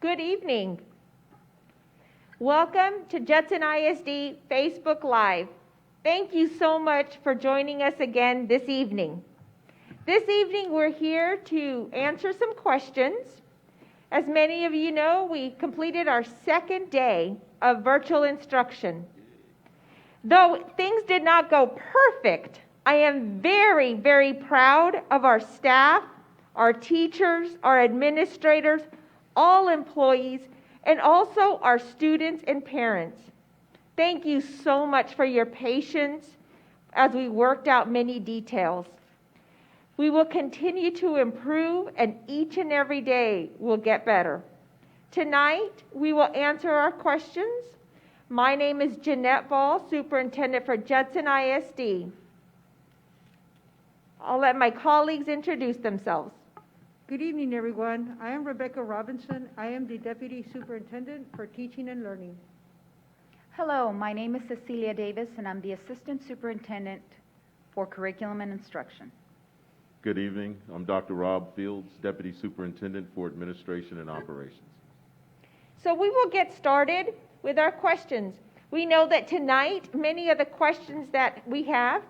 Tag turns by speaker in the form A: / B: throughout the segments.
A: Good evening. Welcome to Judson ISD Facebook Live. Thank you so much for joining us again this evening. This evening we're here to answer some questions. As many of you know, we completed our second day of virtual instruction. Though things did not go perfect, I am very, very proud of our staff, our teachers, our administrators, all employees, and also our students and parents. Thank you so much for your patience as we worked out many details. We will continue to improve, and each and every day will get better. Tonight, we will answer our questions. My name is Jeanette Ball, Superintendent for Judson ISD. I'll let my colleagues introduce themselves.
B: Good evening, everyone. I am Rebecca Robinson. I am the Deputy Superintendent for Teaching and Learning.
C: Hello, my name is Cecilia Davis, and I'm the Assistant Superintendent for Curriculum and Instruction.
D: Good evening. I'm Dr. Rob Fields, Deputy Superintendent for Administration and Operations.
A: So we will get started with our questions. We know that tonight, many of the questions that we have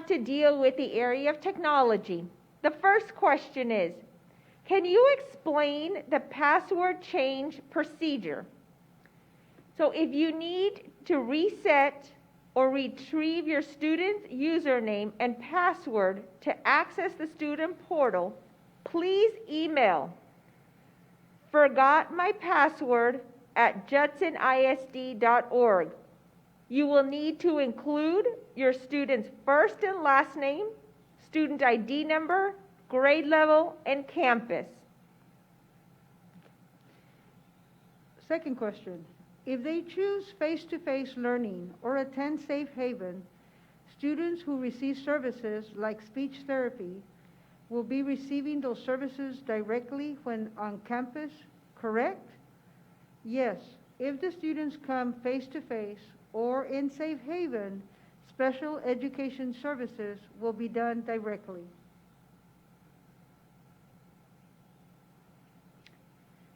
A: to deal with the area of technology. The first question is, can you explain the password change procedure? So if you need to reset or retrieve your student's username and password to access the student portal, please email forgotmypassword@judsonISD.org. You will need to include your student's first and last name, student ID number, grade level, and campus.
B: Second question. If they choose face-to-face learning or attend Safe Haven, students who receive services like speech therapy will be receiving those services directly when on campus, correct? Yes. If the students come face-to-face or in Safe Haven, special education services will be done directly.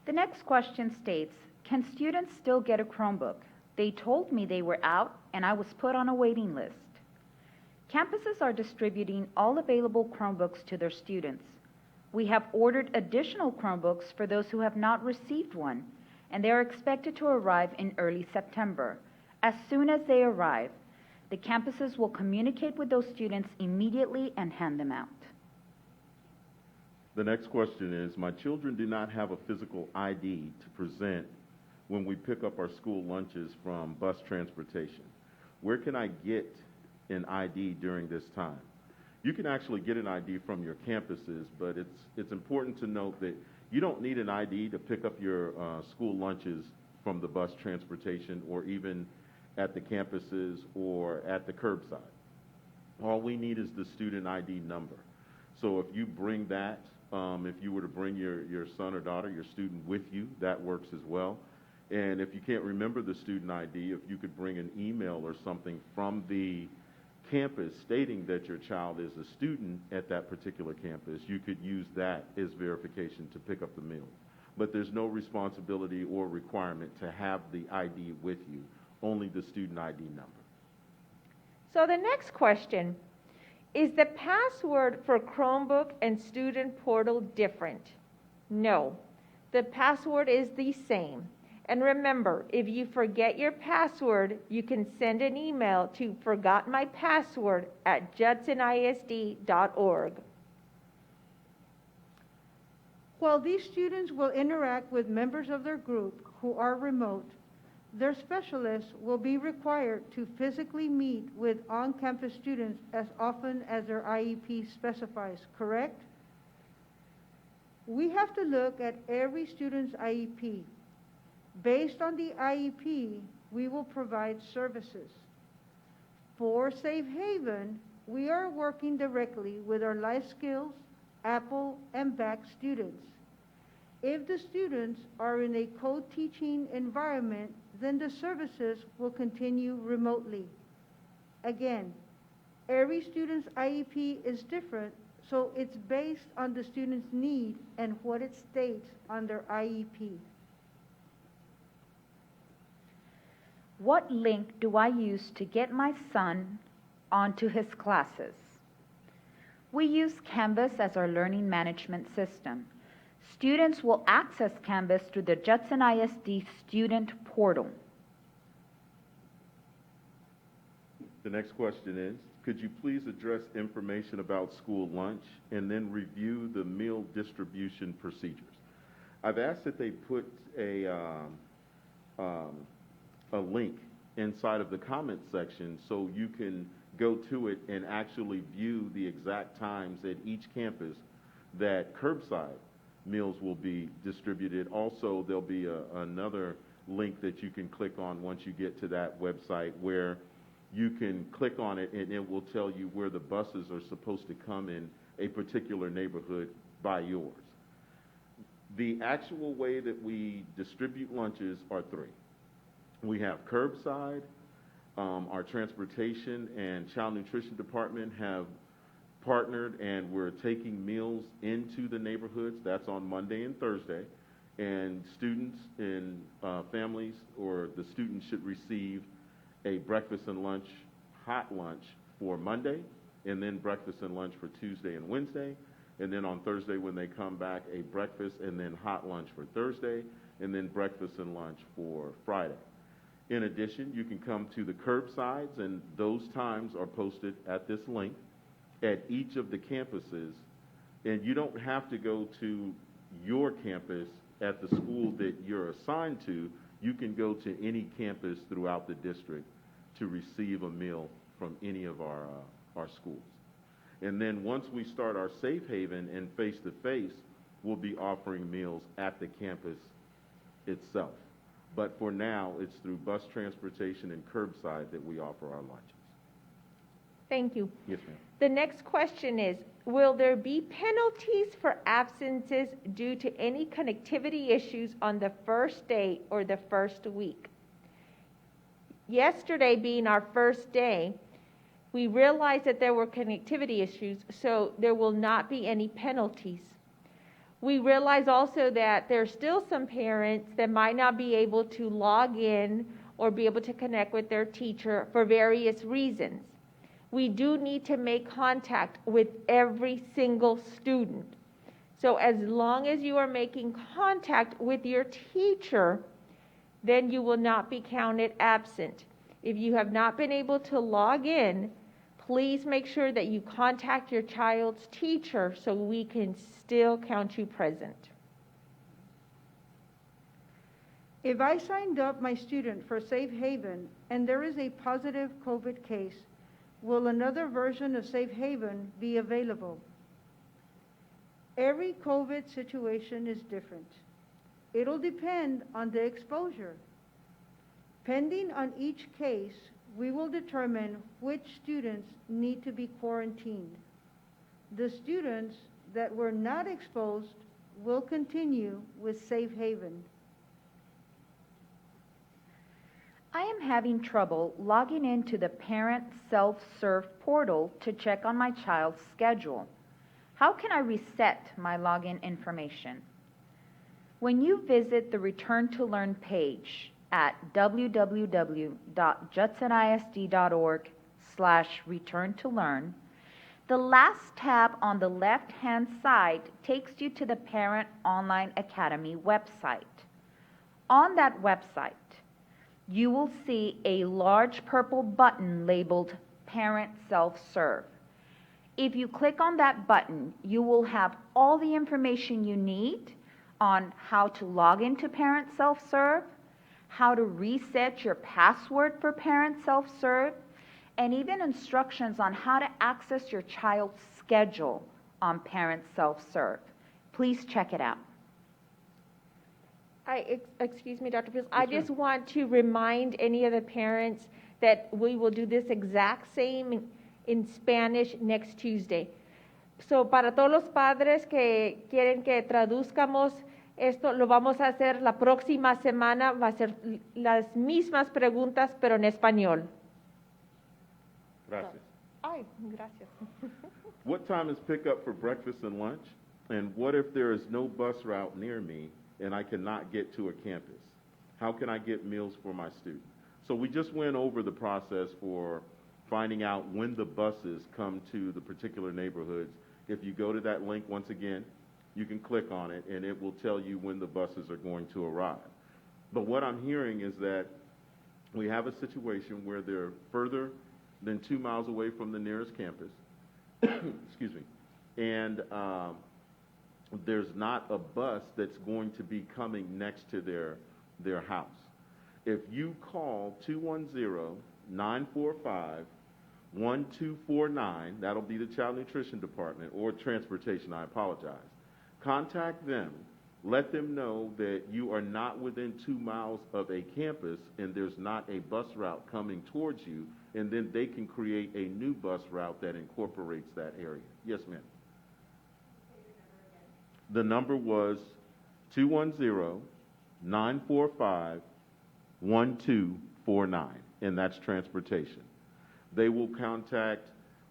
C: The next question states, can students still get a Chromebook? They told me they were out and I was put on a waiting list. Campuses are distributing all available Chromebooks to their students. We have ordered additional Chromebooks for those who have not received one, and they are expected to arrive in early September. As soon as they arrive, the campuses will communicate with those students immediately and hand them out.
D: The next question is, my children do not have a physical ID to present when we pick up our school lunches from bus transportation. Where can I get an ID during this time? You can actually get an ID from your campuses, but it's important to note that you don't need an ID to pick up your school lunches from the bus transportation or even at the campuses or at the curbside. All we need is the student ID number. So if you bring that, if you were to bring your son or daughter, your student with you, that works as well. And if you can't remember the student ID, if you could bring an email or something from the campus stating that your child is a student at that particular campus, you could use that as verification to pick up the meal. But there's no responsibility or requirement to have the ID with you, only the student ID number.
A: So the next question, is the password for Chromebook and student portal different? No, the password is the same. And remember, if you forget your password, you can send an email to forgotmypassword@judsonisd.org.
B: While these students will interact with members of their group who are remote, their specialists will be required to physically meet with on-campus students as often as their IEP specifies, correct? We have to look at every student's IEP. Based on the IEP, we will provide services. For Safe Haven, we are working directly with our life skills, Apple, and BAC students. If the students are in a co-teaching environment, then the services will continue remotely. Again, every student's IEP is different, so it's based on the student's need and what it states on their IEP.
C: What link do I use to get my son onto his classes? We use Canvas as our learning management system. Students will access Canvas through the Judson ISD student portal.
D: The next question is, could you please address information about school lunch and then review the meal distribution procedures? I've asked that they put a link inside of the comment section so you can go to it and actually view the exact times at each campus that curbside meals will be distributed. Also, there'll be another link that you can click on once you get to that website where you can click on it and it will tell you where the buses are supposed to come in a particular neighborhood by yours. The actual way that we distribute lunches are three. We have curbside. Our transportation and child nutrition department have partnered and we're taking meals into the neighborhoods. That's on Monday and Thursday. And students and families or the students should receive a breakfast and lunch, hot lunch for Monday, and then breakfast and lunch for Tuesday and Wednesday. And then on Thursday when they come back, a breakfast and then hot lunch for Thursday, and then breakfast and lunch for Friday. In addition, you can come to the curbsides, and those times are posted at this link at each of the campuses. And you don't have to go to your campus at the school that you're assigned to. You can go to any campus throughout the district to receive a meal from any of our schools. And then once we start our Safe Haven and face-to-face, we'll be offering meals at the campus itself. But for now, it's through bus transportation and curbside that we offer our lunches.
A: Thank you.
D: Yes, ma'am.
A: The next question is, will there be penalties for absences due to any connectivity issues on the first day or the first week? Yesterday being our first day, we realized that there were connectivity issues, so there will not be any penalties. We realize also that there's still some parents that might not be able to log in or be able to connect with their teacher for various reasons. We do need to make contact with every single student. So as long as you are making contact with your teacher, then you will not be counted absent. If you have not been able to log in, please make sure that you contact your child's teacher so we can still count you present.
B: If I signed up my student for Safe Haven and there is a positive COVID case, will another version of Safe Haven be available? Every COVID situation is different. It'll depend on the exposure. Pending on each case, we will determine which students need to be quarantined. The students that were not exposed will continue with Safe Haven.
C: I am having trouble logging into the parent self-serve portal to check on my child's schedule. How can I reset my login information? When you visit the Return to Learn page at www.judsonISD.org/return-to-learn, the last tab on the left-hand side takes you to the Parent Online Academy website. On that website, you will see a large purple button labeled Parent Self-Serve. If you click on that button, you will have all the information you need on how to log into Parent Self-Serve, how to reset your password for Parent Self-Serve, and even instructions on how to access your child's schedule on Parent Self-Serve. Please check it out.
A: Excuse me, Dr. Fields, I just want to remind any of the parents that we will do this exact same in Spanish next Tuesday. So, para todos los padres que quieren que traduzcamos esto, lo vamos a hacer la próxima semana, va a ser las mismas preguntas, pero en español.
D: Gracias.
A: Ay, gracias.
D: What time is pickup for breakfast and lunch? And what if there is no bus route near me and I cannot get to a campus? How can I get meals for my students? So we just went over the process for finding out when the buses come to the particular neighborhoods. If you go to that link once again, you can click on it and it will tell you when the buses are going to arrive. But what I'm hearing is that we have a situation where they're further than 2 miles away from the nearest campus, excuse me, and there's not a bus that's going to be coming next to their house. If you call 210-945-1249, that'll be the Child Nutrition Department or Transportation, I apologize. Contact them. Let them know that you are not within 2 miles of a campus and there's not a bus route coming towards you, and then they can create a new bus route that incorporates that area. Yes, ma'am. The number was 210-945-1249, and that's transportation. They will contact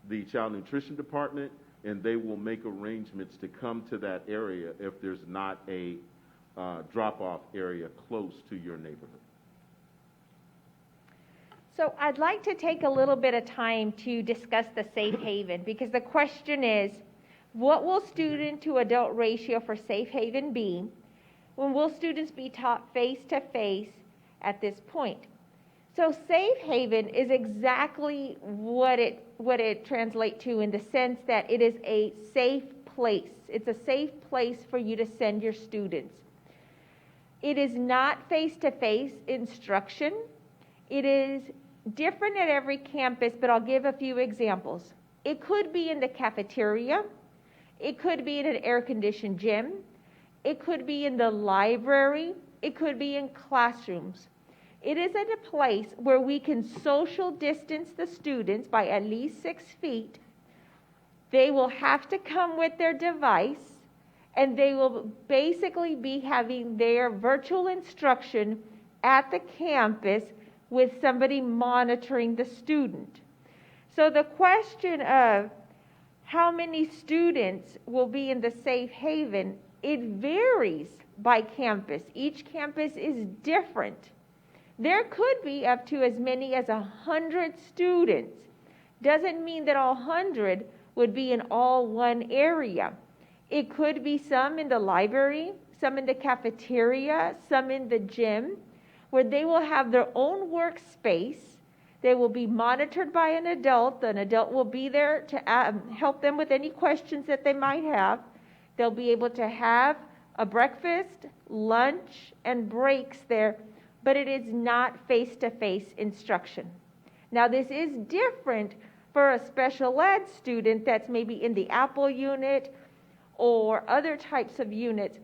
D: the Child Nutrition Department, and they will make arrangements to come to that area if there's not a drop-off area close to your neighborhood.
A: So I'd like to take a little bit of time to discuss the safe haven, because the question is, what will student to adult ratio for safe haven be? When will students be taught face-to-face at this point? So safe haven is exactly what it translates to, in the sense that it is a safe place. It's a safe place for you to send your students. It is not face-to-face instruction. It is different at every campus, but I'll give a few examples. It could be in the cafeteria. It could be in an air-conditioned gym. It could be in the library. It could be in classrooms. It is at a place where we can social distance the students by at least 6 feet. They will have to come with their device, and they will basically be having their virtual instruction at the campus with somebody monitoring the student. So the question of how many students will be in the safe haven, it varies by campus. Each campus is different. There could be up to as many as 100 students. Doesn't mean that all 100 would be in all one area. It could be some in the library, some in the cafeteria, some in the gym, where they will have their own workspace. They will be monitored by an adult. An adult will be there to help them with any questions that they might have. They'll be able to have a breakfast, lunch, and breaks there, but it is not face-to-face instruction. Now, this is different for a special ed student that's maybe in the Apple unit or other types of units,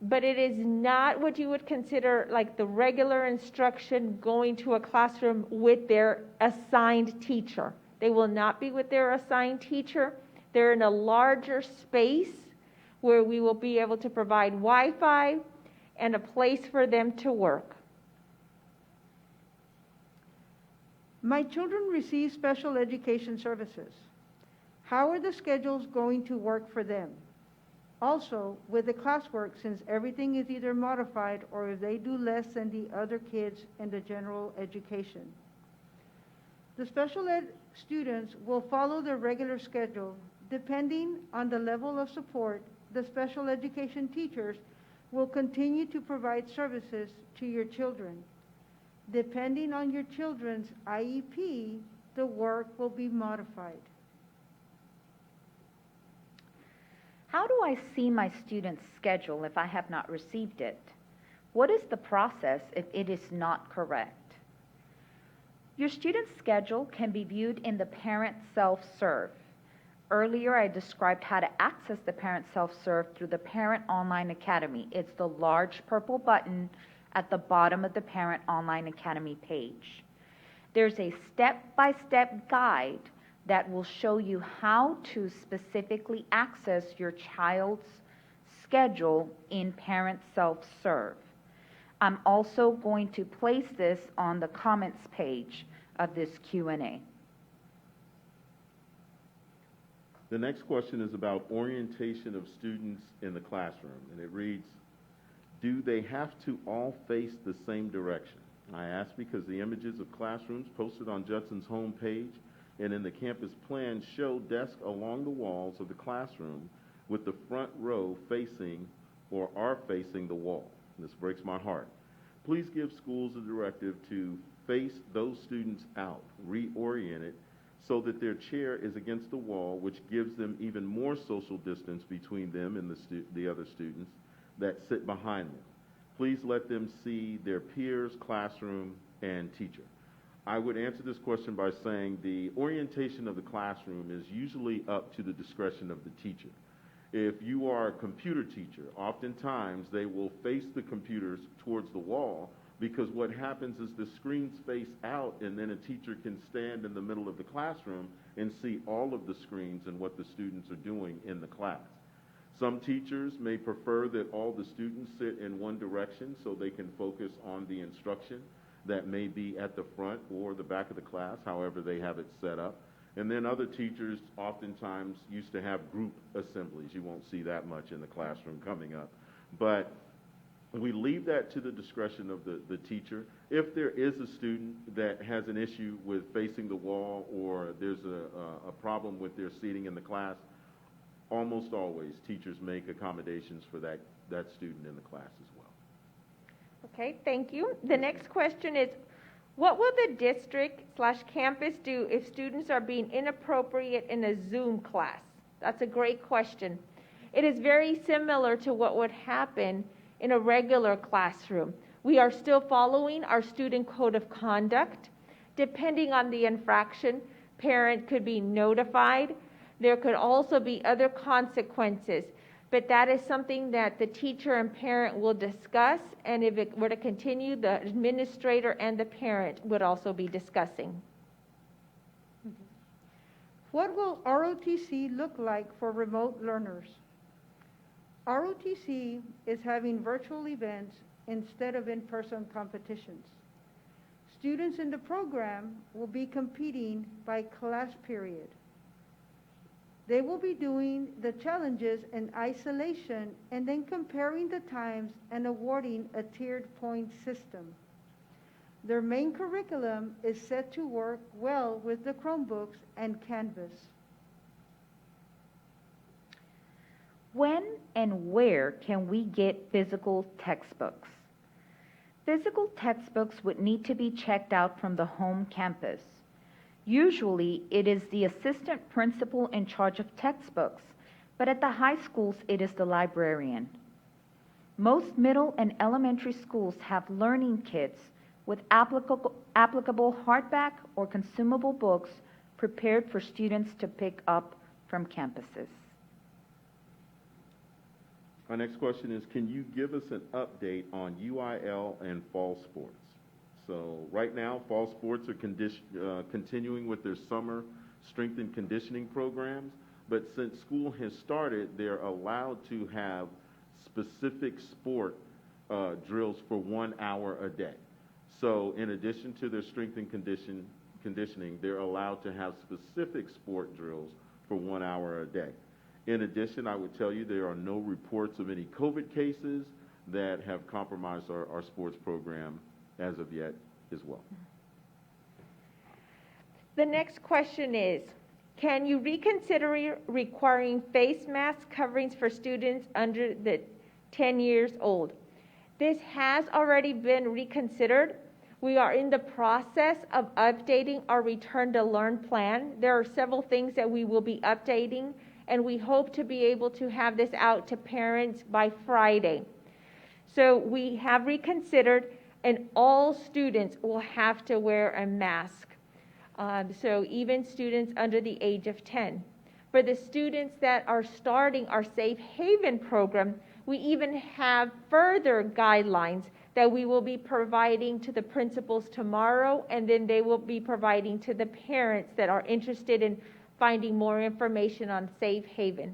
A: but it is not what you would consider like the regular instruction going to a classroom with their assigned teacher. They will not be with their assigned teacher. They're in a larger space where we will be able to provide Wi-Fi and a place for them to work.
B: My children receive special education services. How are the schedules going to work for them? Also, with the classwork, since everything is either modified or if they do less than the other kids in the general education. The special ed students will follow their regular schedule. Depending on the level of support, the special education teachers will continue to provide services to your children. Depending on your children's IEP, the work will be modified.
C: How do I see my student's schedule if I have not received it? What is the process if it is not correct? Your student's schedule can be viewed in the Parent Self-Serve. Earlier, I described how to access the Parent Self-Serve through the Parent Online Academy. It's the large purple button at the bottom of the Parent Online Academy page. There's a step-by-step guide that will show you how to specifically access your child's schedule in Parent Self-Serve. I'm also going to place this on the comments page of this Q&A.
D: The next question is about orientation of students in the classroom, and it reads, do they have to all face the same direction? I ask because the images of classrooms posted on Judson's homepage and in the campus plan show desks along the walls of the classroom with the front row facing or are facing the wall. This breaks my heart. Please give schools a directive to face those students out, reorient it, so that their chair is against the wall, which gives them even more social distance between them and the other students that sit behind them. Please let them see their peers, classroom, and teacher. I would answer this question by saying the orientation of the classroom is usually up to the discretion of the teacher. If you are a computer teacher, oftentimes they will face the computers towards the wall, because what happens is the screens face out and then a teacher can stand in the middle of the classroom and see all of the screens and what the students are doing in the class. Some teachers may prefer that all the students sit in one direction so they can focus on the instruction that may be at the front or the back of the class, however they have it set up. And then other teachers oftentimes used to have group assemblies. You won't see that much in the classroom coming up. But we leave that to the discretion of the teacher. If there is a student that has an issue with facing the wall or there's a problem with their seating in the class, almost always teachers make accommodations for that student in the class as well.
A: Okay, thank you. The next question is, what will the district/campus do if students are being inappropriate in a Zoom class? That's a great question. It is very similar to what would happen in a regular classroom. We are still following our student code of conduct. Depending on the infraction, parent could be notified. There could also be other consequences, but that is something that the teacher and parent will discuss, and if it were to continue, the administrator and the parent would also be discussing.
B: What will ROTC look like for remote learners? ROTC is having virtual events instead of in-person competitions. Students in the program will be competing by class period. They will be doing the challenges in isolation and then comparing the times and awarding a tiered point system. Their main curriculum is set to work well with the Chromebooks and Canvas.
C: When and where can we get physical textbooks? Physical textbooks would need to be checked out from the home campus. Usually, it is the assistant principal in charge of textbooks, but at the high schools, it is the librarian. Most middle and elementary schools have learning kits with applicable hardback or consumable books prepared for students to pick up from campuses.
D: Our next question is, can you give us an update on UIL and fall sports? So right now, fall sports are continuing with their summer strength and conditioning programs, but since school has started, they're allowed to have specific sport drills for 1 hour a day. So in addition to their strength and conditioning, they're allowed to have specific sport drills for 1 hour a day. In addition, I would tell you there are no reports of any COVID cases that have compromised our sports program as of yet as well.
A: The next question is, can you reconsider requiring face mask coverings for students under the 10 years old? This has already been reconsidered. We are in the process of updating our Return to Learn plan. There are several things that we will be updating, and we hope to be able to have this out to parents by Friday. So we have reconsidered, and all students will have to wear a mask. So even students under the age of 10. For the students that are starting our Safe Haven program, we even have further guidelines that we will be providing to the principals tomorrow, and then they will be providing to the parents that are interested in finding more information on Safe Haven.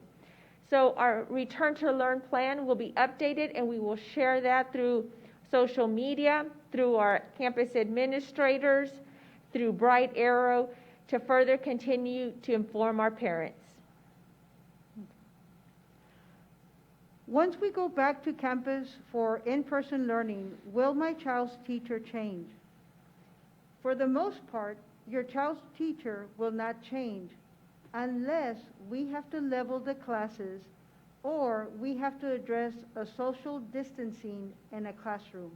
A: So our Return to Learn plan will be updated, and we will share that through social media, through our campus administrators, through Bright Arrow, to further continue to inform our parents.
B: Once we go back to campus for in-person learning, will my child's teacher change? For the most part, your child's teacher will not change unless we have to level the classes or we have to address a social distancing in a classroom.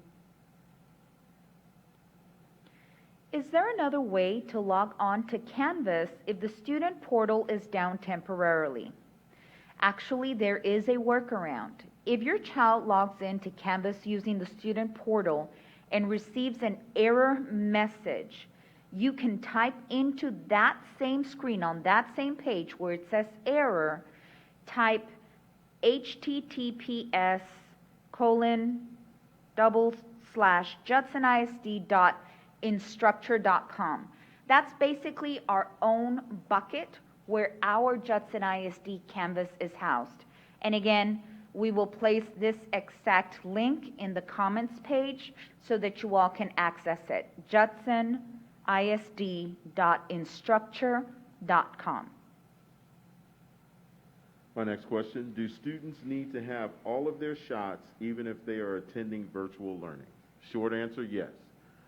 C: Is there another way to log on to Canvas if the student portal is down temporarily? Actually, there is a workaround. If your child logs into Canvas using the student portal and receives an error message, you can type into that same screen on that same page where it says error, type https://judsonISD.instructure.com. That's basically our own bucket where our Judson ISD Canvas is housed. And again, we will place this exact link in the comments page so that you all can access it. JudsonISD.instructure.com.
D: My next question, do students need to have all of their shots even if they are attending virtual learning? Short answer, yes.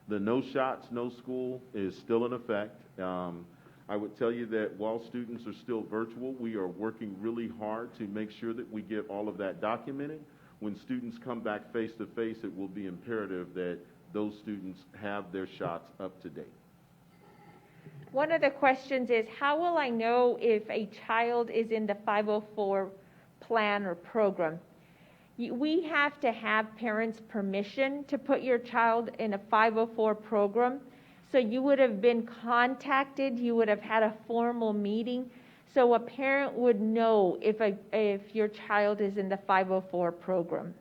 D: The no shots, no school is still in effect. I would tell you that while students are still virtual, we are working really hard to make sure that we get all of that documented. When students come back face to face, it will be imperative that those students have their shots up to date.
A: One of the questions is, how will I know if a child is in the 504 plan or program? We have to have parents' permission to put your child in a 504 program. So you would have been contacted, you would have had a formal meeting, so a parent would know if your child is in the 504 program.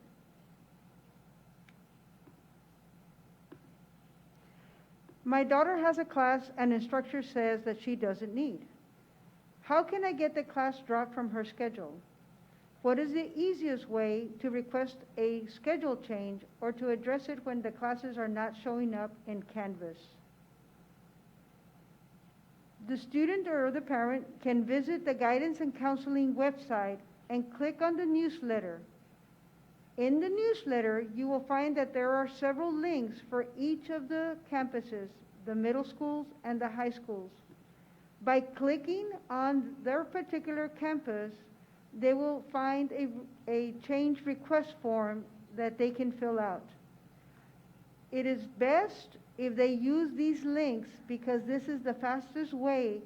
B: My daughter has a class an instructor says that she doesn't need. How can I get the class dropped from her schedule? What is the easiest way to request a schedule change or to address it when the classes are not showing up in Canvas? The student or the parent can visit the Guidance and Counseling website and click on the newsletter. In the newsletter, you will find that there are several links for each of the campuses, the middle schools and the high schools. By clicking on their particular campus, they will find a change request form that they can fill out. It is best if they use these links because this is the fastest way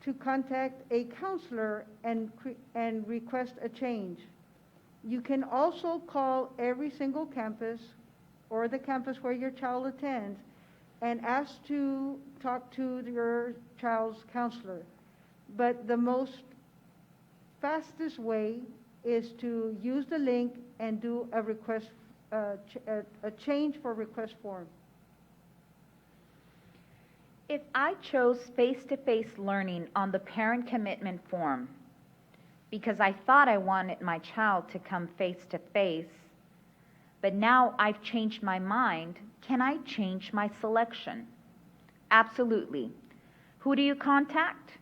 B: to contact a counselor and request a change. You can also call every single campus or the campus where your child attends and ask to talk to your child's counselor. But the most fastest way is to use the link and do a request, a change for request form.
C: If I chose face-to-face learning on the parent commitment form because I thought I wanted my child to come face-to-face, but now I've changed my mind, can I change my selection? Absolutely. Who do you contact?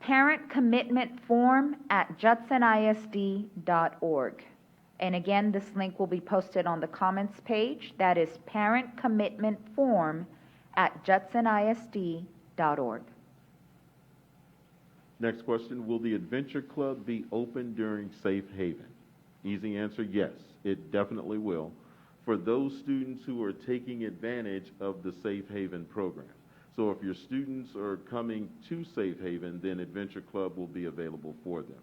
C: Parent commitment form at JudsonISD.org. And again, this link will be posted on the comments page. That is parent commitment form at JudsonISD.org.
D: Next question, will the Adventure Club be open during Safe Haven? Easy answer, yes, it definitely will. For those students who are taking advantage of the Safe Haven program. So if your students are coming to Safe Haven, then Adventure Club will be available for them.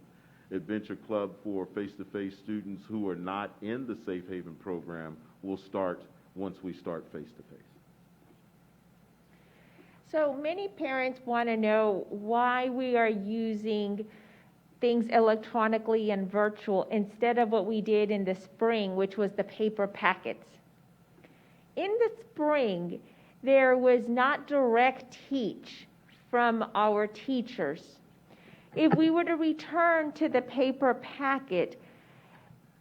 D: Adventure Club for face-to-face students who are not in the Safe Haven program will start once we start face-to-face.
A: So many parents want to know why we are using things electronically and virtual instead of what we did in the spring, which was the paper packets. In the spring, there was not direct teach from our teachers. If we were to return to the paper packet,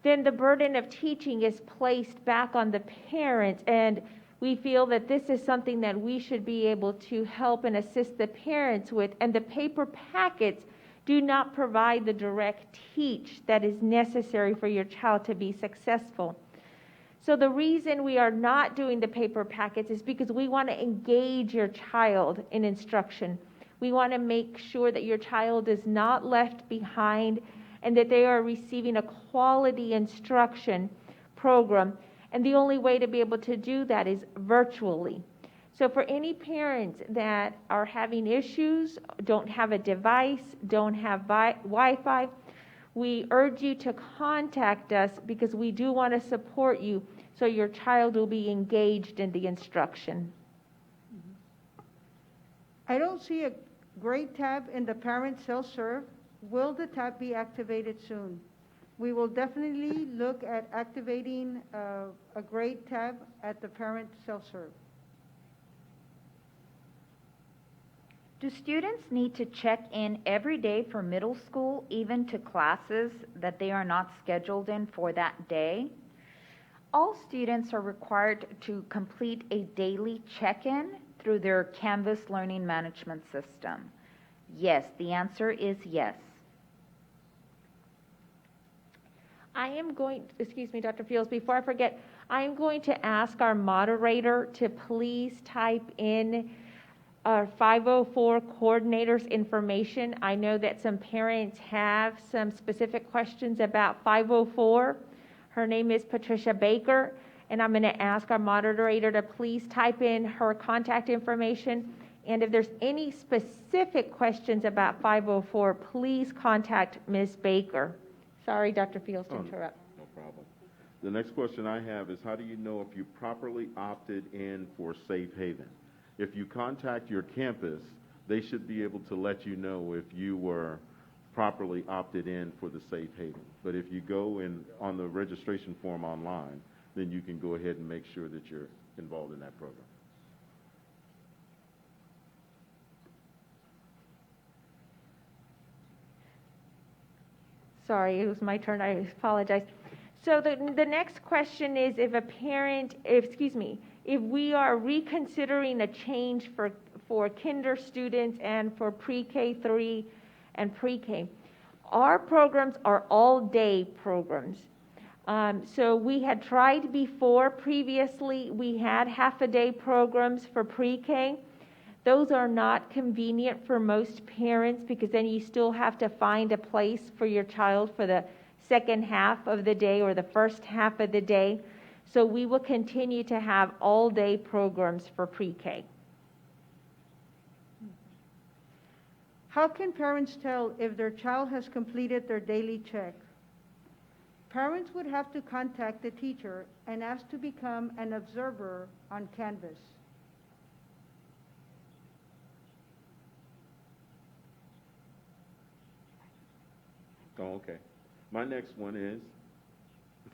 A: then the burden of teaching is placed back on the parents, and we feel that this is something that we should be able to help and assist the parents with, and the paper packets do not provide the direct teach that is necessary for your child to be successful. So the reason we are not doing the paper packets is because we want to engage your child in instruction. We want to make sure that your child is not left behind and that they are receiving a quality instruction program. And the only way to be able to do that is virtually. So for any parents that are having issues, don't have a device, don't have Wi-Fi, we urge you to contact us because we do want to support you so your child will be engaged in the instruction.
B: I don't see a grade tab in the parent self-serve. Will the tab be activated soon? We will definitely look at activating a grade tab at the parent self-serve.
C: Do students need to check in every day for middle school, even to classes that they are not scheduled in for that day? All students are required to complete a daily check-in through their Canvas learning management system. Yes, the answer is yes.
A: I am going, excuse me, Dr. Fields, before I forget, I am going to ask our moderator to please type in our 504 coordinator's information. I know that some parents have some specific questions about 504. Her name is Patricia Baker, and I'm going to ask our moderator to please type in her contact information. And if there's any specific questions about 504, please contact Ms. Baker. Sorry, Dr. Fields, to interrupt.
D: No problem. The next question I have is, how do you know if you properly opted in for Safe Haven? If you contact your campus, they should be able to let you know if you were properly opted in for the Safe Haven. But if you go in on the registration form online, then you can go ahead and make sure that you're involved in that program.
A: Sorry, it was my turn. I apologize. So the next question is if a parent, if we are reconsidering a change for kinder students and for pre-K 3 and pre-K. Our programs are all-day programs. So we had tried before, previously, we had half-a-day programs for pre-K. Those are not convenient for most parents because then you still have to find a place for your child for the second half of the day or the first half of the day. So we will continue to have all-day programs for pre-K.
B: How can parents tell if their child has completed their daily check? Parents would have to contact the teacher and ask to become an observer on Canvas.
D: Oh, okay. My next one is,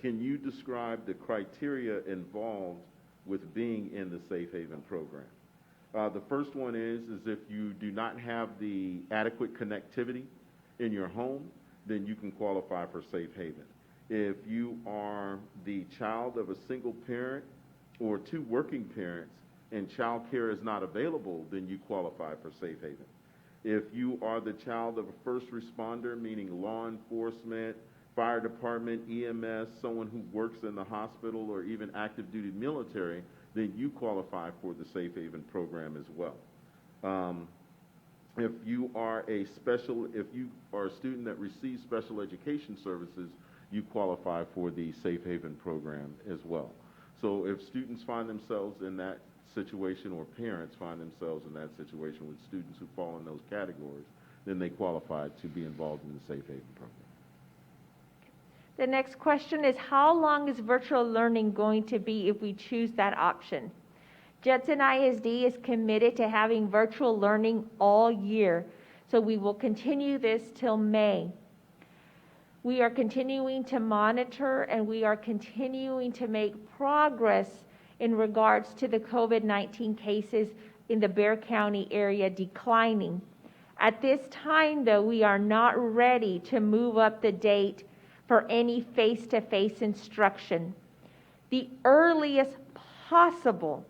D: can you describe the criteria involved with being in the Safe Haven program? The first one is if you do not have the adequate connectivity in your home, then you can qualify for Safe Haven. If you are the child of a single parent or two working parents and child care is not available, then you qualify for Safe Haven. If you are the child of a first responder, meaning law enforcement, fire department, EMS, someone who works in the hospital or even active duty military, then you qualify for the Safe Haven program as well. If you are a student that receives special education services, you qualify for the Safe Haven program as well. So if students find themselves in that situation or parents find themselves in that situation with students who fall in those categories, then they qualify to be involved in the Safe Haven program.
A: The next question is, how long is virtual learning going to be if we choose that option? Judson ISD is committed to having virtual learning all year, so we will continue this till May. We are continuing to monitor and we are continuing to make progress in regards to the COVID-19 cases in the Bexar County area declining. At this time, though, we are not ready to move up the date for any face-to-face instruction. The earliest possible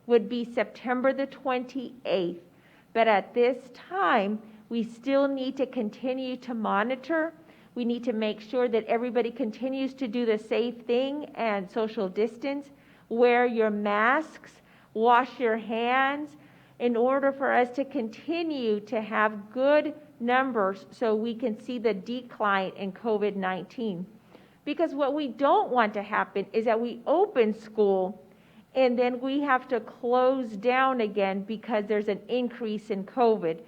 A: would be September the 28th, but at this time, we still need to continue to monitor. We need to make sure that everybody continues to do the safe thing and social distance, wear your masks, wash your hands, in order for us to continue to have good numbers so we can see the decline in COVID-19. Because what we don't want to happen is that we open school and then we have to close down again because there's an increase in COVID.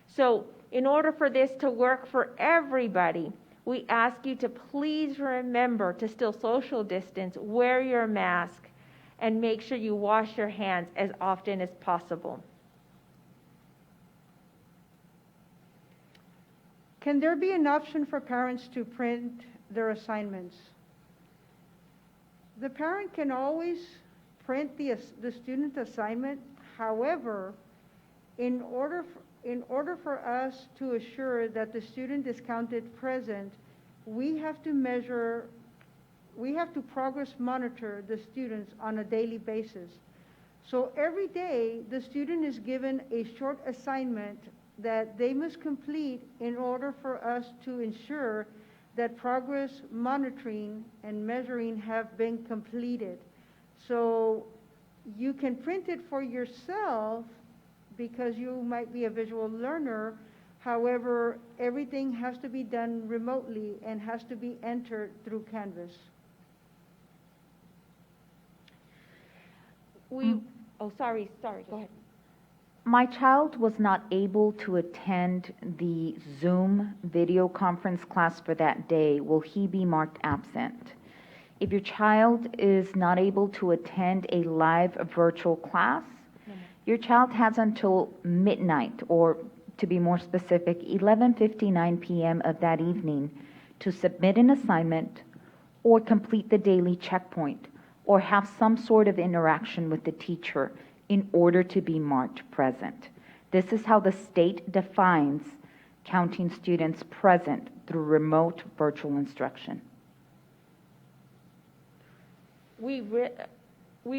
A: So in order for this to work for everybody, we ask you to please remember to still social distance, wear your mask, and make sure you wash your hands as often as possible.
B: Can there be an option for parents to print their assignments? The parent can always print the student assignment. However, in order for us to assure that the student is counted present, we have to progress monitor the students on a daily basis. So every day, the student is given a short assignment that they must complete in order for us to ensure that progress monitoring and measuring have been completed. So you can print it for yourself because you might be a visual learner. However, everything has to be done remotely and has to be entered through Canvas.
A: Sorry, go ahead.
C: My child was not able to attend the Zoom video conference class for that day. Will he be marked absent? If your child is not able to attend a live virtual class, your child has until midnight, or to be more specific, 11:59 p.m. of that evening to submit an assignment or complete the daily checkpoint or have some sort of interaction with the teacher in order to be marked present. This is how the state defines counting students present through remote virtual instruction.
A: We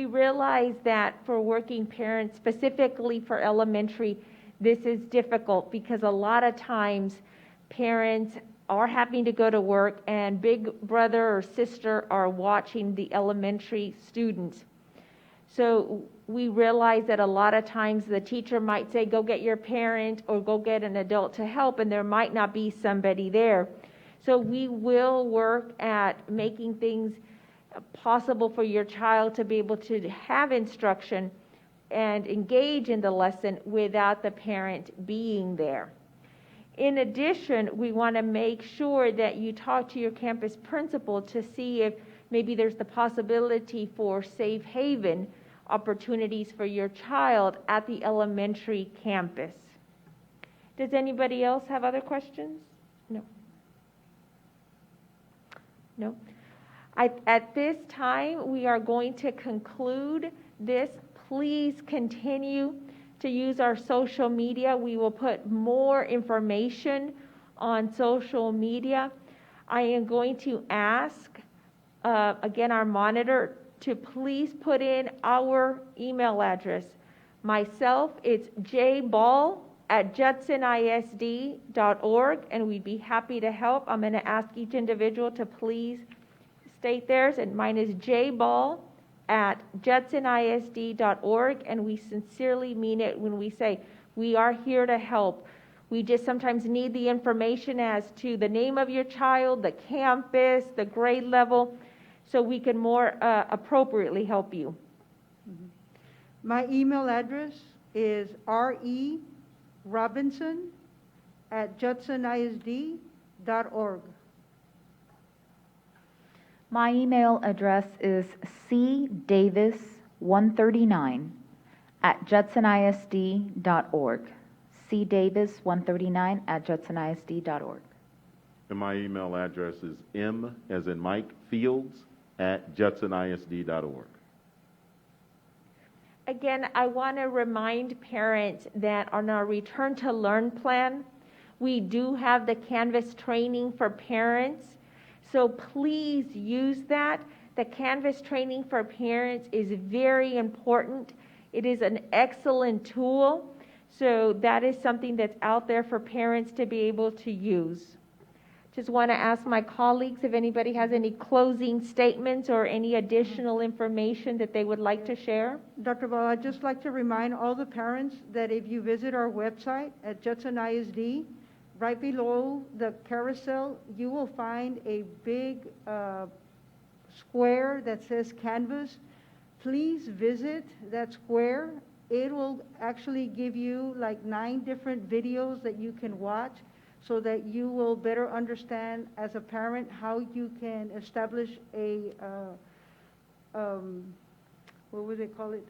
A: realize that for working parents, specifically for elementary, this is difficult because a lot of times parents are having to go to work and big brother or sister are watching the elementary students. So we realize that a lot of times the teacher might say, go get your parent or go get an adult to help, and there might not be somebody there. So we will work at making things possible for your child to be able to have instruction and engage in the lesson without the parent being there. In addition, we want to make sure that you talk to your campus principal to see if maybe there's the possibility for safe haven opportunities for your child at the elementary campus. Does anybody else have other questions? No? At this time, we are going to conclude this. Please continue to use our social media. We will put more information on social media. I am going to ask, again, our monitor to please put in our email address. Myself, it's jball@judsonISD.org, and we'd be happy to help. I'm going to ask each individual to please state theirs, and mine is jball@judsonISD.org, and we sincerely mean it when we say we are here to help. We just sometimes need the information as to the name of your child, the campus, the grade level, so we can more appropriately help you.
B: My email address is RERobinson@JudsonISD.org.
C: My email address is cdavis139@JudsonISD.org. cdavis139@JudsonISD.org.
D: And my email address is M as in Mike Fields@JudsonISD.org.
A: Again, I want to remind parents that on our Return to Learn plan, we do have the Canvas training for parents. So please use that. The Canvas training for parents is very important. It is an excellent tool. So that is something that's out there for parents to be able to use. Just want to ask my colleagues if anybody has any closing statements or any additional information that they would like to share.
B: Dr. Ball, I'd just like to remind all the parents that if you visit our website at Judson ISD, right below the carousel, you will find a big square that says Canvas. Please visit that square. It will actually give you like 9 different videos that you can watch so that you will better understand as a parent how you can establish a, what would they call it?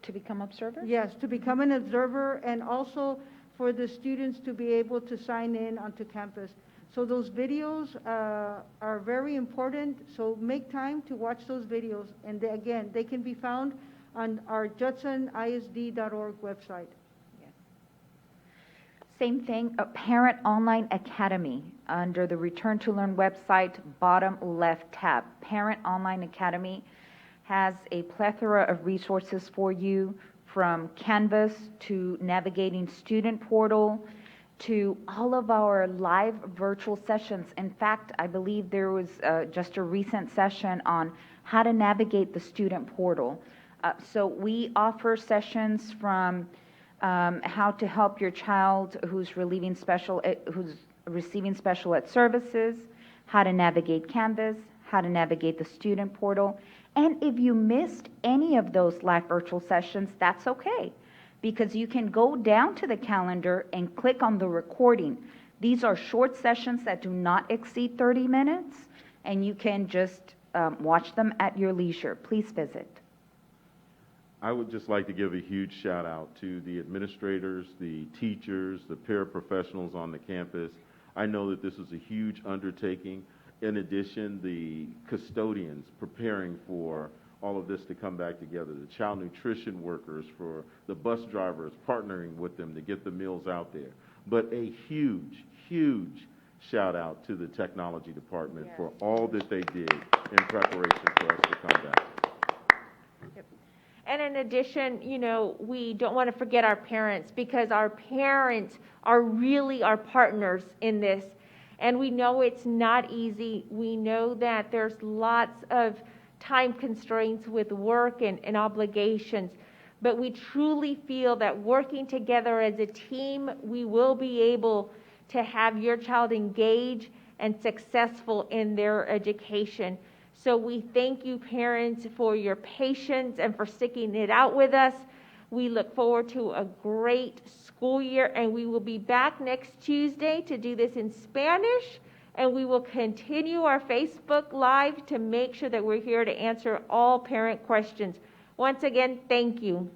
C: To become observers?
B: Yes, to become an observer, and also for the students to be able to sign in onto campus. So those videos are very important, so make time to watch those videos. And again, they can be found on our judsonISD.org website.
C: Same thing, Parent Online Academy, under the Return to Learn website, bottom left tab. Parent Online Academy has a plethora of resources for you, from Canvas to navigating student portal to all of our live virtual sessions. In fact, I believe there was just a recent session on how to navigate the student portal. So we offer sessions from how to help your child who's receiving special ed services, how to navigate Canvas, how to navigate the student portal. And if you missed any of those live virtual sessions, that's okay, because you can go down to the calendar and click on the recording. These are short sessions that do not exceed 30 minutes, and you can just watch them at your leisure. Please visit.
D: I would just like to give a huge shout out to the administrators, the teachers, the paraprofessionals on the campus. I know that this is a huge undertaking. In addition, the custodians preparing for all of this to come back together, the child nutrition workers, for the bus drivers partnering with them to get the meals out there. But a huge, huge shout out to the technology department for all that they did in preparation for us to come back.
A: And in addition, you know, we don't want to forget our parents, because our parents are really our partners in this. And we know it's not easy. We know that there's lots of time constraints with work and obligations. But we truly feel that working together as a team, we will be able to have your child engage and successful in their education. So we thank you, parents, for your patience and for sticking it out with us. We look forward to a great school year, and we will be back next Tuesday to do this in Spanish, and we will continue our Facebook Live to make sure that we're here to answer all parent questions. Once again, thank you.